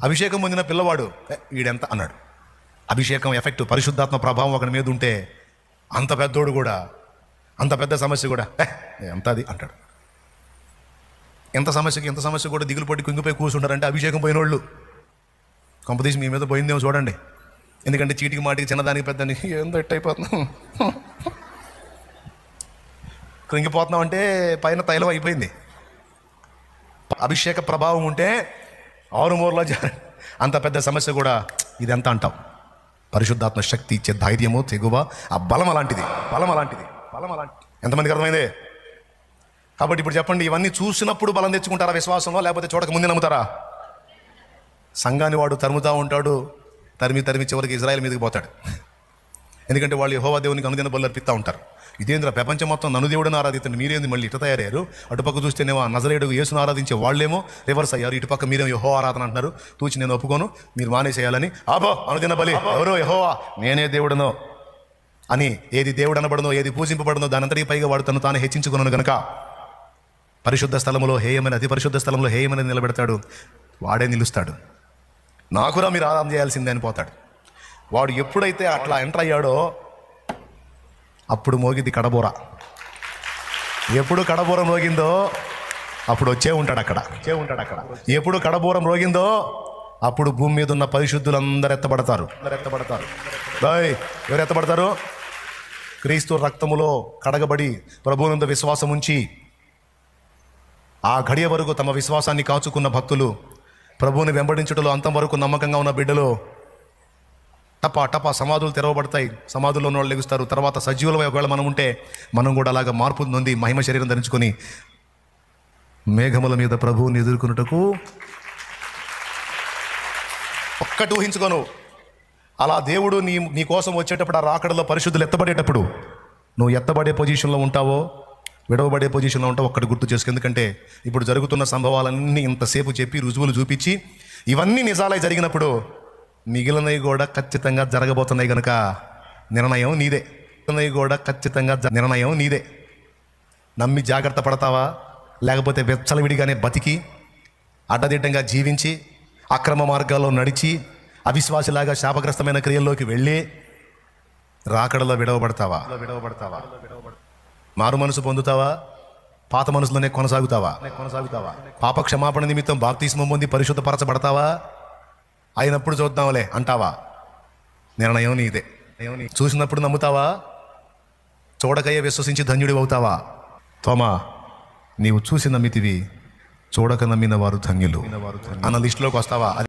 అభిషేకం పొందిన పిల్లవాడు వీడెంత అన్నాడు. అభిషేకం ఎఫెక్ట్, పరిశుద్ధాత్మ ప్రభావం ఒకరి మీద ఉంటే అంత పెద్దోడు కూడా, అంత పెద్ద సమస్య కూడా ఎంత అది అంటాడు. ఎంత సమస్య కూడా దిగులు పట్టి కుంగిపోయి కూర్చుంటారంటే అభిషేకం పోయిన వాళ్ళు. కొంపదీసి మీ మీద పోయిందేమో చూడండి. ఎందుకంటే చీటికి మాటికి చిన్నదానికి పెద్దానికి ఏందో ఎట్టయిపోతున్నాం, కృంగిపోతున్నాం అంటే పైన తైలం అయిపోయింది. అభిషేక ప్రభావం ఉంటే ఆరుమూరలో అంత పెద్ద సమస్య కూడా ఇదెంత అంటాం. పరిశుద్ధాత్మ శక్తి ఇచ్చే ధైర్యము, తెగువ, ఆ బలం అలాంటిది. ఎంతమందికి అర్థమైందే? కాబట్టి ఇప్పుడు చెప్పండి, ఇవన్నీ చూసినప్పుడు బలం తెచ్చుకుంటారా విశ్వాసంలో, లేకపోతే చూడక ముందే నమ్ముతారా? సంఘాన్ని వాడు తరుముతూ ఉంటాడు, తరిమి చివరికి ఇజ్రాయెల్ మీదకి పోతాడు. ఎందుకంటే వాళ్ళు యెహోవా దేవునికి అనుదిన బలులు అర్పిస్తూ ఉంటారు. ఇదేంద్ర ప్రపంచం మొత్తం నన్ను దేవుడిని ఆరాధిస్తుంది, మీరేంది మళ్ళీ ఇట తయారయ్యారు? అటుపక్క చూస్తేనేమో నజరేయుడు యేసును ఆరాధించే వాళ్ళేమో రివర్స్ అయ్యారు, ఇటుపక్క మీరేమో యెహోవా ఆరాధన అంటున్నారు. తూచి నేను ఒప్పుకోను, మీరు మానేసేయాలని. ఆబో అనుదిన బలి ఎవరో యెహోవా, నేనే దేవుడనో అని, ఏది దేవుడు అనబడనో, ఏది పూజింపబడనో దానంతటికి పైగా వాడు తను తాను హెచ్చించుకున్నాను కనుక పరిశుద్ధ స్థలంలో హేయమని, అతి పరిశుద్ధ స్థలంలో హేయమని నిలబెడతాడు. వాడే నిలుస్తాడు. నాకురా మీరు ఆరాధన చేయాల్సిందే అని పోతాడు. వాడు ఎప్పుడైతే అట్లా ఎంటర్ అయ్యాడో అప్పుడు మోగిద్ది కడబోర. ఎప్పుడు కడబోర మోగిందో అప్పుడు వచ్చే ఉంటాడు అక్కడ. ఎప్పుడు కడబోర మోగిందో అప్పుడు భూమి మీద ఉన్న పరిశుద్ధులందరూ ఎత్తబడతారు. ఎవరు ఎత్తబడతారు? క్రీస్తు రక్తములో కడగబడి ప్రభువునందు విశ్వాసం ఉంచి ఆ గడియ వరకు తమ విశ్వాసాన్ని కాచుకున్న భక్తులు, ప్రభువుని వెంబడించుటలో అంతం వరకు నమ్మకంగా ఉన్న బిడ్డలు, టపా సమాధులు తెరవబడతాయి. సమాధుల్లో ఉన్న వాళ్ళు లెగుస్తారు. తర్వాత సజీవులమై ఒకవేళ మనం ఉంటే మనం కూడా అలాగా మార్పు నొంది మహిమ శరీరం ధరించుకొని మేఘముల మీద ప్రభువుని ఎదుర్కొనుటకు. ఒక్కటి ఊహించుకోను, అలా దేవుడు నీ కోసం వచ్చేటప్పుడు, ఆ రాకడలో పరిశుద్ధులు ఎత్తబడేటప్పుడు నువ్వు ఎత్తబడే పొజిషన్లో ఉంటావో, విడవబడే పొజిషన్లో ఉంటావు. ఒక్కటి గుర్తు చేసుకో. ఎందుకంటే ఇప్పుడు జరుగుతున్న సంభవాలన్నీ ఇంతసేపు చెప్పి రుజువులు చూపించి ఇవన్నీ నిజాలై జరిగినప్పుడు మిగిలినవి కూడా ఖచ్చితంగా జరగబోతున్నాయి కనుక నిర్ణయం నీదే. నమ్మి జాగ్రత్త పడతావా, లేకపోతే వెచ్చలవిడిగానే బతికి అడ్డదిడ్డంగా జీవించి అక్రమ మార్గాల్లో నడిచి అవిశ్వాసిలాగా శాపగ్రస్తమైన క్రియల్లోకి వెళ్ళి రాకడలో విడవబడతావా? మారు మనసు పొందుతావా? పాత మనసులోనే కొనసాగుతావా? పాప క్షమాపణ నిమిత్తం బాప్తిస్మం పొంది పరిశుద్ధపరచబడతావా? అయినప్పుడు చూద్దాంలే అంటావా? నిర్ణయం నీదే. చూసినప్పుడు నమ్ముతావా? చూడకయ్యే విశ్వసించి ధన్యుడి అవుతావా? తోమా, నీవు చూసి నమ్మితివి, చూడక నమ్మిన వారు ధన్యులు అన్న లిస్టులోకి వస్తావా?